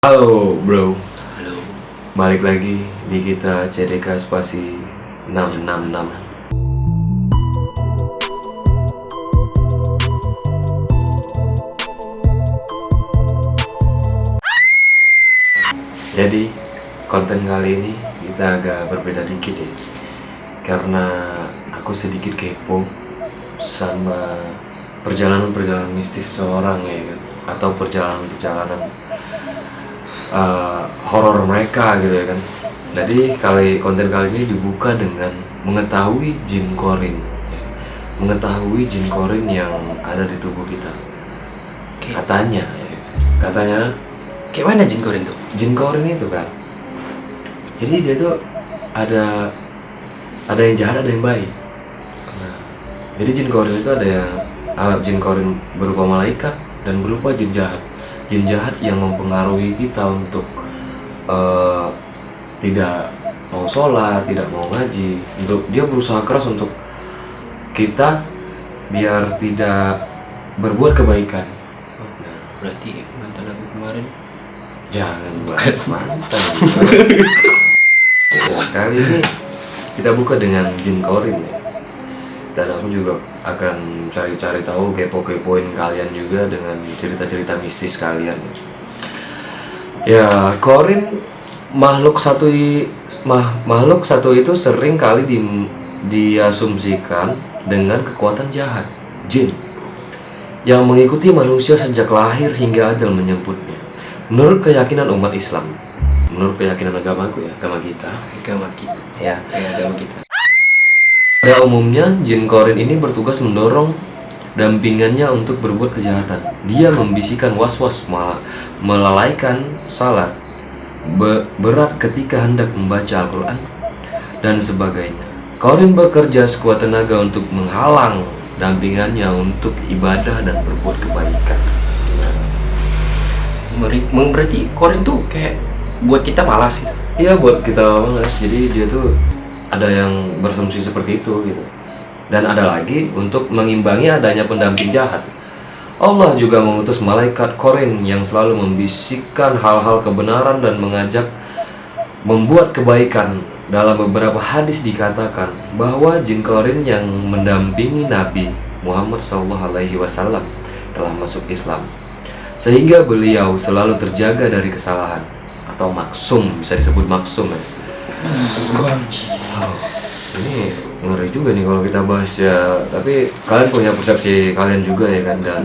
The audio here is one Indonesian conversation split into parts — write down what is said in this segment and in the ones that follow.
Halo bro, Halo. balik lagi di kita CDK spasi 666. Jadi konten kali ini kita agak berbeda dikit ya, karena aku sedikit kepo sama perjalanan-perjalanan mistis seseorang ya kan, atau perjalanan-perjalanan horor mereka gitu ya kan. Jadi konten kali ini dibuka dengan mengetahui jin korin, mengetahui jin korin yang ada di tubuh kita. Katanya Kayak mana jin korin tuh? jin korin itu kan, jadi dia tuh ada yang jahat, ada yang baik. Nah, jadi jin korin itu ada yang jin korin berupa malaikat dan berupa jin jahat. Jin jahat yang mempengaruhi kita untuk tidak mau sholat, tidak mau ngaji. Untuk dia berusaha keras untuk kita biar tidak berbuat kebaikan. Nah, Berarti mantan aku kemarin. jangan bahas mantan. Nah, kali ini kita buka dengan jin korin ya. Dan aku juga akan cari-cari tahu, kepo-kepoin kalian juga dengan cerita-cerita mistis kalian. Ya, korin makhluk satu itu sering kali diasumsikan dengan kekuatan jahat, jin, yang mengikuti manusia sejak lahir hingga ajal menjemputnya. Menurut keyakinan umat Islam, menurut keyakinan agamaku ya, agama kita, ya, Agama kita. pada umumnya, jin korin ini bertugas mendorong dampingannya untuk berbuat kejahatan. Dia membisikkan was-was, melalaikan salat, berat ketika hendak membaca Al-Quran, dan sebagainya. Korin bekerja sekuat tenaga untuk menghalang dampingannya untuk ibadah dan berbuat kebaikan. Berarti korin tuh kayak buat kita malas gitu. Iya, buat kita malas. Jadi dia tuh ada yang berasumsi seperti itu gitu. Dan ada lagi untuk mengimbangi adanya pendamping jahat. Allah juga mengutus malaikat korin yang selalu membisikkan hal-hal kebenaran dan mengajak membuat kebaikan. Dalam beberapa hadis dikatakan bahwa jin korin yang mendampingi Nabi Muhammad SAW telah masuk Islam, sehingga beliau selalu terjaga dari kesalahan atau maksum, bisa disebut maksum ya. Oh, ini ngeri juga nih kalau kita bahas ya. Tapi kalian punya persepsi kalian juga ya kan, dan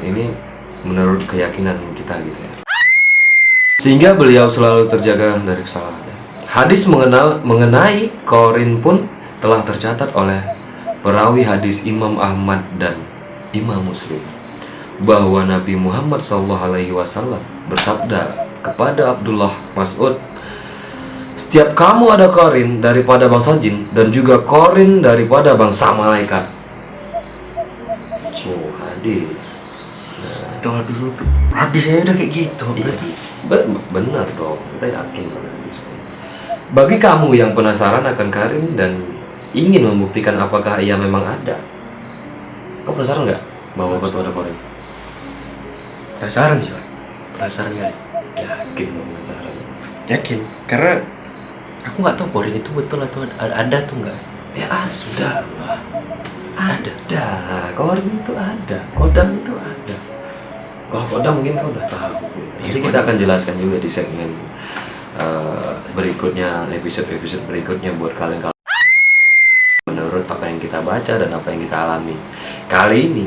ini menurut keyakinan kita gitu ya. Sehingga beliau selalu terjaga dari kesalahan. Hadis mengenai korin pun telah tercatat oleh perawi hadis Imam Ahmad dan Imam Muslim, bahwa Nabi Muhammad SAW bersabda kepada Abdullah Mas'ud, "Setiap kamu ada korin daripada bangsa jin dan juga korin daripada bangsa malaikat." Hadis. Itu hadisnya udah kayak gitu. Berarti Benar dong, kita yakin pada hadis. Bagi kamu yang penasaran akan korin dan ingin membuktikan apakah ia memang ada, kau penasaran nggak bahwa betul ada korin? penasaran sih, Pak. Penasaran kali. Yakin mau penasaran? Yakin. Karena aku nggak tahu korin itu betul atau ada tuh nggak. Ya sudah lah. Ada. Korin itu ada, kodam itu ada. Kalau kodam mungkin kau udah tahu. Nanti kita akan jelaskan juga di segmen berikutnya, episode berikutnya buat kalian menurut apa yang kita baca dan apa yang kita alami. Kali ini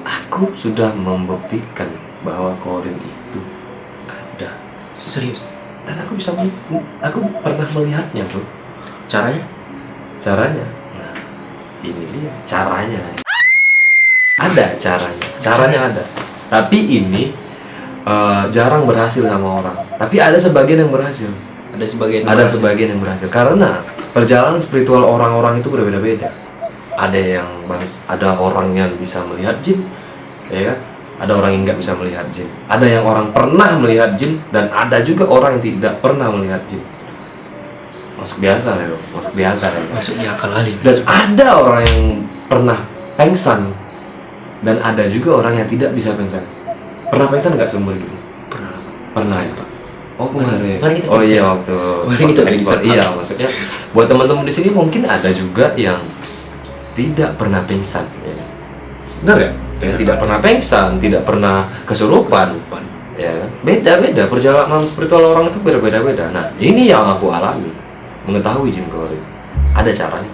aku sudah membuktikan bahwa korin itu ada. Serius. Dan aku pernah melihatnya bro. Caranya? Nah, ini dia caranya. Ada caranya ada. Tapi ini jarang berhasil sama orang. Tapi ada sebagian yang berhasil. Ada sebagian yang berhasil karena perjalanan spiritual orang-orang itu berbeda-beda. Ada orang yang bisa melihat jin, ya kan? Ada orang yang nggak bisa melihat jin. Ada yang orang pernah melihat jin dan ada juga orang yang tidak pernah melihat jin. Masuk di akal ya, masuk di akal kali. Dan ada orang yang pernah pengsan dan ada juga orang yang tidak bisa pengsan. Pernah pengsan nggak seumur hidup? Pernah. Pernah ya Pak. Oh kemarin. Kemarin kita Oh pingsan. iya waktu Kemarin kita ekspor. pingsan. Iya maksudnya buat teman-teman di sini mungkin ada juga yang tidak pernah pingsan. Ya. Benar ya? Ya, tidak pernah pingsan, tidak pernah kesurupan. Ya, kan? Beda-beda perjalanan spiritual orang itu berbeda-beda. Nah, ini yang aku alami. Mengetahui jin goib. Ada caranya.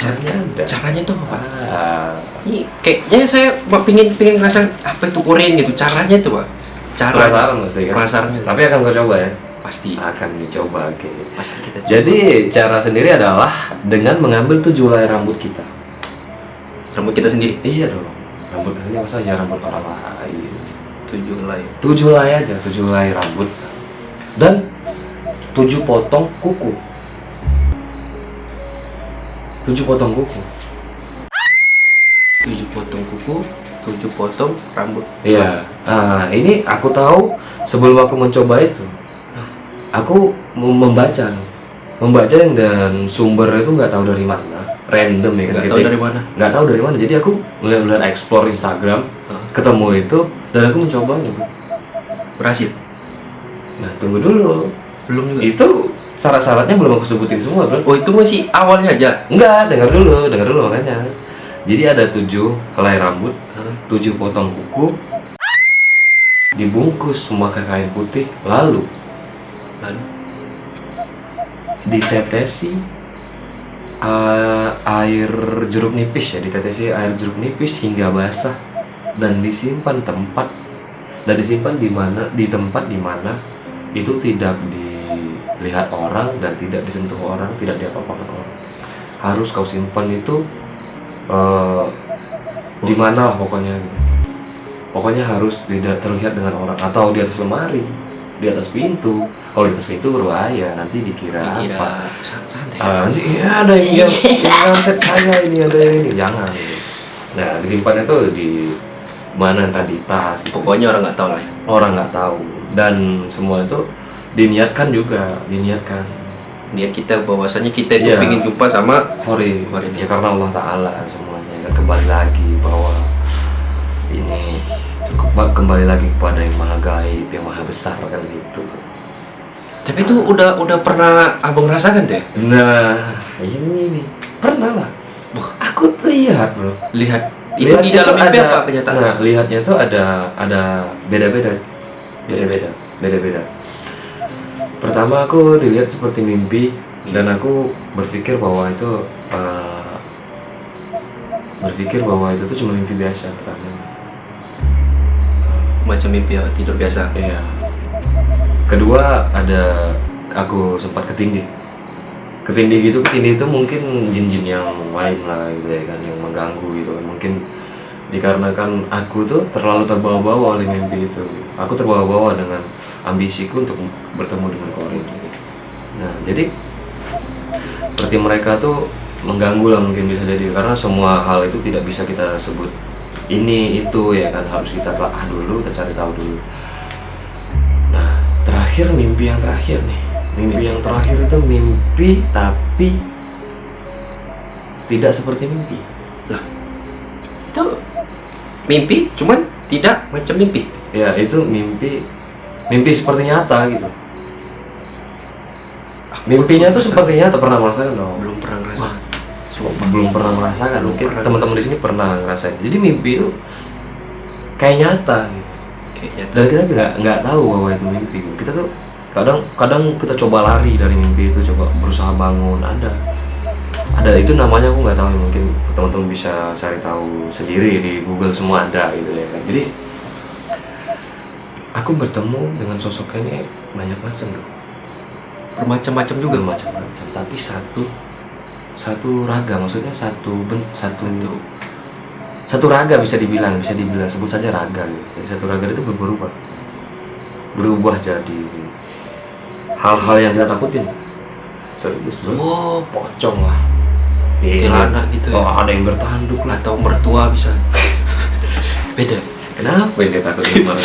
Caranya ada. Caranya tuh apa, Pak? Ah, Ini kayaknya saya pingin ngerasa apa itu Korean gitu. Caranya itu, Pak. penasaran pasti kan? Penasarannya. Tapi akan kau coba ya? Pasti. Akan dicoba, oke. Pasti kita coba. Jadi, cara sendiri adalah dengan mengambil 7 helai rambut kita. Rambut kita sendiri. Iya dong. Rambut kesini masa aja rambut orang lain. 7 helai. 7 helai aja, 7 helai rambut. Dan 7 potong kuku. 7 potong kuku. 7 potong kuku, 7 potong rambut. Iya. Nah, ini aku tahu sebelum aku mencoba itu. Aku membaca. Membaca dan sumber itu nggak tahu dari mana. Random ya kan. Nggak tahu dari mana. Nggak tahu dari mana. Jadi aku melihat explore Instagram, ketemu itu dan aku mencobanya. Berhasil. Nah, tunggu dulu. Belum juga. Itu syarat-syaratnya belum aku sebutin semua, bro. Oh, itu masih awalnya aja. Enggak, dengar dulu makanya. Jadi ada 7 helai rambut, 7 potong kuku, dibungkus memakai kain putih, lalu ditetesi air jeruk nipis ya, ditetesi air jeruk nipis hingga basah dan disimpan di tempat di mana itu tidak dilihat orang dan tidak disentuh orang, tidak diapa-apakan orang. Harus kau simpan itu di mana lah pokoknya. Pokoknya harus tidak terlihat dengan orang atau di atas lemari, di atas pintu. Kalau di atas pintu berbahaya, nanti dikira apa? Santai. Nanti ya ada yang ngangkat saya ini, ada yang ini, jangan. Nah, disimpan itu di mana tadi tas. Gitu. Pokoknya orang nggak tahu lah. Orang nggak tahu dan semua itu diniatkan juga, Niat kita bahwasanya kita itu Iya. ingin jumpa sama Hori, ya karena Allah Ta'ala semuanya kan kembali lagi bahwa ini kembali lagi kepada yang maha gaib, yang maha besar kan gitu. Tapi itu udah pernah abang rasakan tuh ya? Nah, ini nih pernah lah. Aku lihat bro. Lihat itu di dalam mimpi apa kenyataan? Nah, lihatnya tuh ada beda-beda. Pertama aku dilihat seperti mimpi dan aku berpikir bahwa itu tuh cuma mimpi biasa pertama. Macam mimpi ya, tidur biasa. Iya. Kedua ada aku sempat ketindih gitu. Ketindih itu mungkin jin-jin yang lain lah gitu ya kan, yang mengganggu gitu kan. Mungkin dikarenakan aku tuh terlalu terbawa-bawa oleh mimpi itu. Aku terbawa-bawa dengan ambisiku untuk bertemu dengan Kori itu. Nah, jadi seperti mereka tuh mengganggu lah mungkin bisa jadi, karena semua hal itu tidak bisa kita sebut ini itu ya kan, harus kita telah dulu, kita cari tahu dulu. Nah, terakhir mimpi yang terakhir itu mimpi tapi tidak seperti mimpi. Lah, itu mimpi cuman tidak macam mimpi. Ya, itu mimpi seperti nyata gitu. Mimpinya tuh seperti nyata, pernah merasakan dong? Belum pernah ngerasain. Belum pernah merasakan, mungkin pernah teman-teman di sini pernah ngerasain. Jadi mimpi itu kayak nyata gitu. Kayak nyata. Dan kita nggak tahu bahwa itu mimpi. Kita tuh kadang kita coba lari dari mimpi itu, coba berusaha bangun. Ada itu namanya aku nggak tahu, mungkin teman-teman bisa cari tahu sendiri di Google, semua ada gitu ya kan. Jadi aku bertemu dengan sosok ini banyak macam loh. Bermacam-macam juga. Bermacam-macam, tapi satu raga, maksudnya satu raga bisa dibilang sebut saja raga gitu. Jadi satu raga itu berubah jadi hal-hal yang kita takutin. Serius bro. Oh, Pocong lah. Kelana gitu ya. Oh, ada yang bertanduk lah. Atau mertua bisa. Beda. Kenapa ini takut sama lu?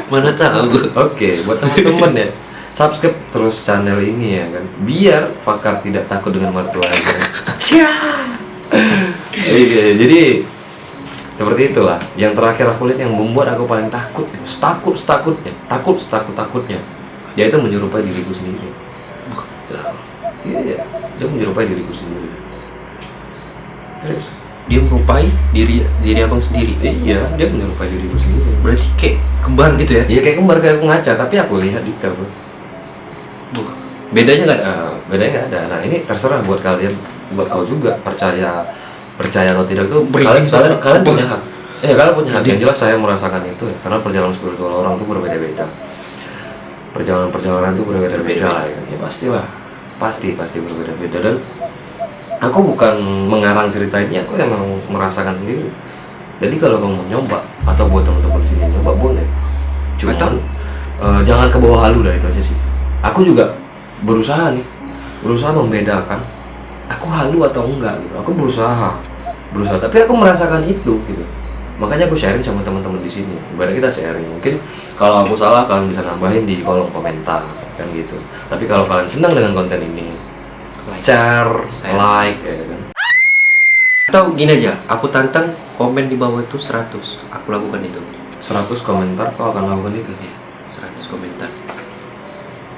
Mana tahu. Oke, buat teman-teman ya, subscribe terus channel ini ya kan, biar Fakar tidak takut dengan mertuanya. Jadi seperti itulah. Yang terakhir aku lihat yang membuat aku paling takut setakutnya Dia itu menyerupai diriku sendiri. Iya, dia menyerupai diriku sendiri. Terus Dia merupai diri abang sendiri. iya, dia menyerupai diriku sendiri. Berarti kayak kembar gitu ya? Iya kayak kembar, kayak aku ngaca, tapi aku lihat detail bro. Bedanya nggak ada? Bedanya nggak ada. Nah ini terserah buat kalian, buat kau juga percaya atau tidak tuh kalian punya hak. Kalian punya hak. Yang jelas saya merasakan itu ya, karena perjalanan spiritual orang tuh berbeda-beda. Perjalanan tuh berbeda-beda lah ya. Ya pastilah, pasti berbeda-beda. Dan aku bukan mengarang cerita ini, aku emang merasakan sendiri. Jadi kalau kamu mau nyoba atau buat teman-teman sini nyoba boleh. Cuma jangan ke bawah halu lah, itu aja sih. Aku juga berusaha membedakan aku halu atau enggak gitu. Aku berusaha, tapi aku merasakan itu gitu. Makanya aku sharing sama teman-teman di sini. Ibaratnya kita sharing. Mungkin kalau aku salah kalian bisa nambahin di kolom komentar kan gitu. Tapi kalau kalian senang dengan konten ini, share, like ya kan. Atau gini aja, aku tantang komen di bawah itu 100. Aku lakukan itu. 100 komentar kau akan lakukan itu. 100 komentar.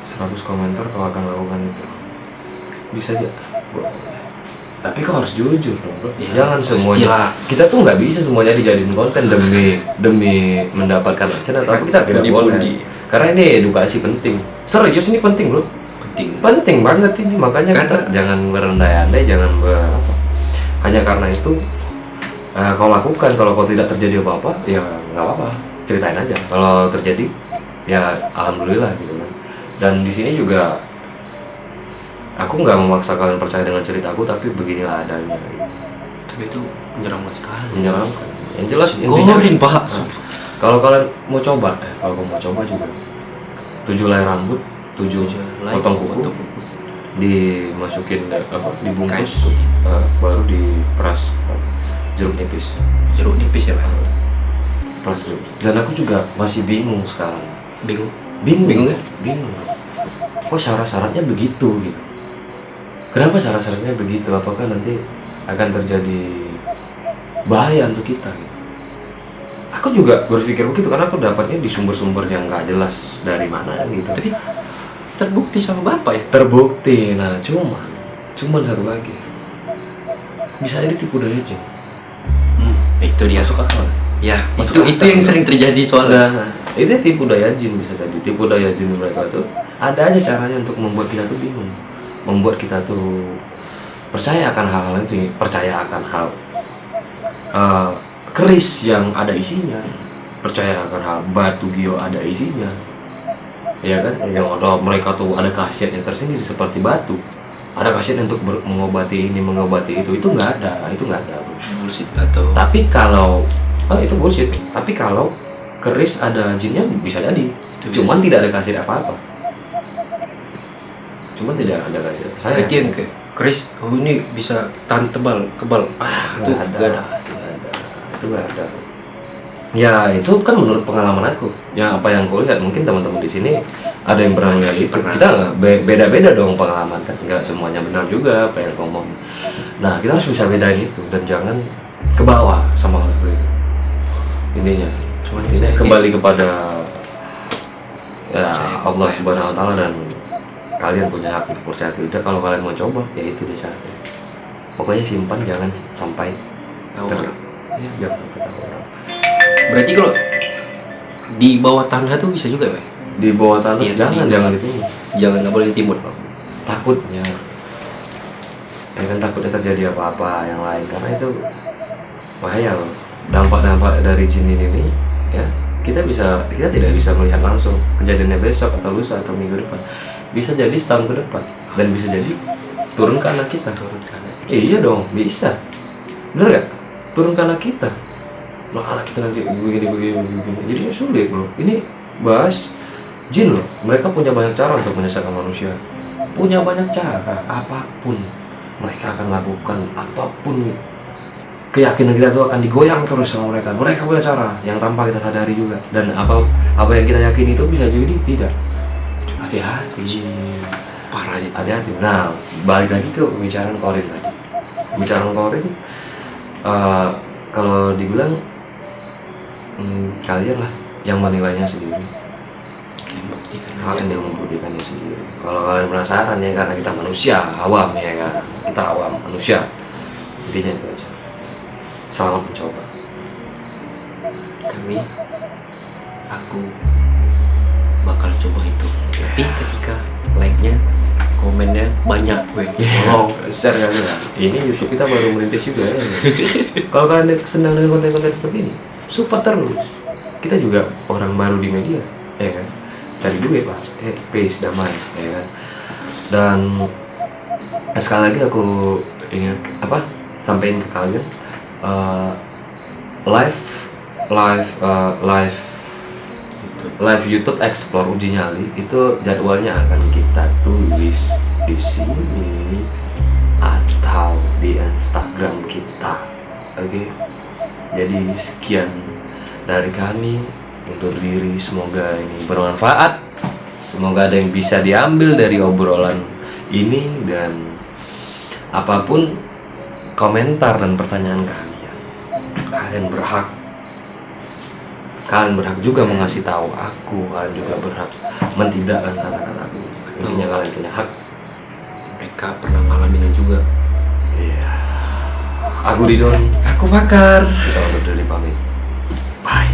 100 komentar kau akan lakukan itu. Bisa aja. Tapi kau harus jujur dong, bro. Ya, jangan semuanya. Kita tuh nggak bisa semuanya dijadiin konten demi mendapatkan aksen atau kita tidak boleh. Karena ini edukasi penting. Serius ini penting, bro. Penting banget ini. Makanya kita jangan berandai-andai, hanya karena itu kau lakukan. Kalau kau tidak terjadi apa-apa, ya nggak apa-apa. Ceritain aja. Kalau terjadi, ya alhamdulillah gitu kan. Dan di sini juga aku nggak memaksa kalian percaya dengan ceritaku, tapi beginilah adanya. Tapi itu menyeramkan sekali. Menyeramkan. Yang jelas gorin pak. Kalau kalian mau coba, kalau kamu mau coba juga 7 helai rambut, 7 potong kuku, dimasukin dibungkus, baru diperas jeruk nipis. Jeruk nipis ya pak? Peras jeruk. Dan aku juga masih bingung sekarang. Bingung ya? Bingung. Kok syarat-syaratnya begitu gitu? Kenapa syarat-syaratnya begitu? Apakah nanti akan terjadi bahaya untuk kita gitu? Aku juga berpikir begitu karena aku dapatnya di sumber-sumber yang nggak jelas dari mana gitu. Tapi terbukti sama bapak ya? Terbukti. Nah cuman satu lagi, bisa jadi tipu daya jin. Itu dia. Masuk akal. Ya, itu yang sering terjadi soalnya. Nah, itu tipu daya jin bisa jadi. Tipu daya jin mereka tuh ada aja caranya untuk membuat kita tuh bingung, membuat kita tuh percaya akan hal-hal itu, percaya akan hal keris yang ada isinya, percaya akan hal batu gio ada isinya, ya kan? Yang ada mereka tuh ada khasiatnya tersendiri seperti batu, ada khasiat untuk mengobati ini, mengobati itu nggak ada, Bullshit atau? Tapi kalau itu bullshit. Tapi kalau keris ada jinnya bisa jadi. Cuman tidak ada khasiat apa-apa. Cuman tidak ada khasiat. Berarti yang ke keris, ini bisa tahan kebal. Itu nggak ada. Itu nggak ada. Ya itu kan menurut pengalaman aku. Ya apa yang aku lihat, mungkin teman-teman di sini ada yang pernah lihat itu. Kita nggak beda-beda dong pengalaman kan. Nggak semuanya benar juga apa yang ngomong. Nah kita harus bisa bedain itu dan jangan ke bawah sama hal seperti itu. Intinya cuma tidak kembali kepada ya Allah Subhanahu Wa Taala, dan kalian punya hak untuk percaya atau tidak. Kalau kalian mau coba, ya itu deh saatnya. Pokoknya simpan, jangan sampai tahu orang. Ya, jangan sampai tahu orang. Berarti kalau di bawah tanah tuh bisa juga ya? Di bawah tanah jangan itu. Jangan, nggak boleh ditimut. Takutnya ya kan, takutnya terjadi apa-apa yang lain, karena itu bahaya loh. Dampak-dampak dari jin ini ya, kita tidak bisa melihat langsung kejadiannya besok atau lusa atau minggu depan, bisa jadi setahun ke depan, dan bisa jadi turun ke anak kita. Iya dong, bisa, bener gak? Turun ke anak kita, nah anak kita nanti begini, jadi sulit bro. Ini bahas jin loh, mereka punya banyak cara untuk menyesatkan manusia, punya banyak cara, apapun mereka akan lakukan, apapun keyakinan kita tuh akan digoyang terus sama mereka. Mereka punya cara yang tanpa kita sadari juga, dan apa yang kita yakini itu bisa jadi tidak. Hati-hati, parah sih. Hati-hati. Nah, balik lagi ke pembicaraan Korin tadi. Pembicaraan Korin, kalau dibilang kalian lah yang menilainya sendiri. membuktikan Kalian yang membuktikannya sendiri. Kalau kalian penasaran ya, karena kita manusia awam ya kan, kita awam manusia. Intinya itu aja. Selamat mencoba. aku bakal coba itu. Tapi ketika like-nya, komennya banyak, gue tolong Share kan ya. Ini YouTube kita baru merintis juga ya. Kalau kalian senang dengan konten-konten seperti ini, support terus. Kita juga orang baru di media, ya kan. Cari duit lah, peace, damai, ya kan. Dan sekali lagi aku ingin sampaikan ke kalian, live YouTube Explore Uji Nyali itu jadwalnya akan kita tulis di sini atau di Instagram kita. Oke. Jadi sekian dari kami untuk diri, semoga ini bermanfaat. Semoga ada yang bisa diambil dari obrolan ini, dan apapun komentar dan pertanyaan kalian berhak juga mengasih tahu aku. Kalian juga berhak mentidakkan kata-kataku. Intinya kalian punya hak. Mereka pernah ngalamin juga. Iya. Aku Didon. Aku Bakar. Kita undur diri pamit. Bye.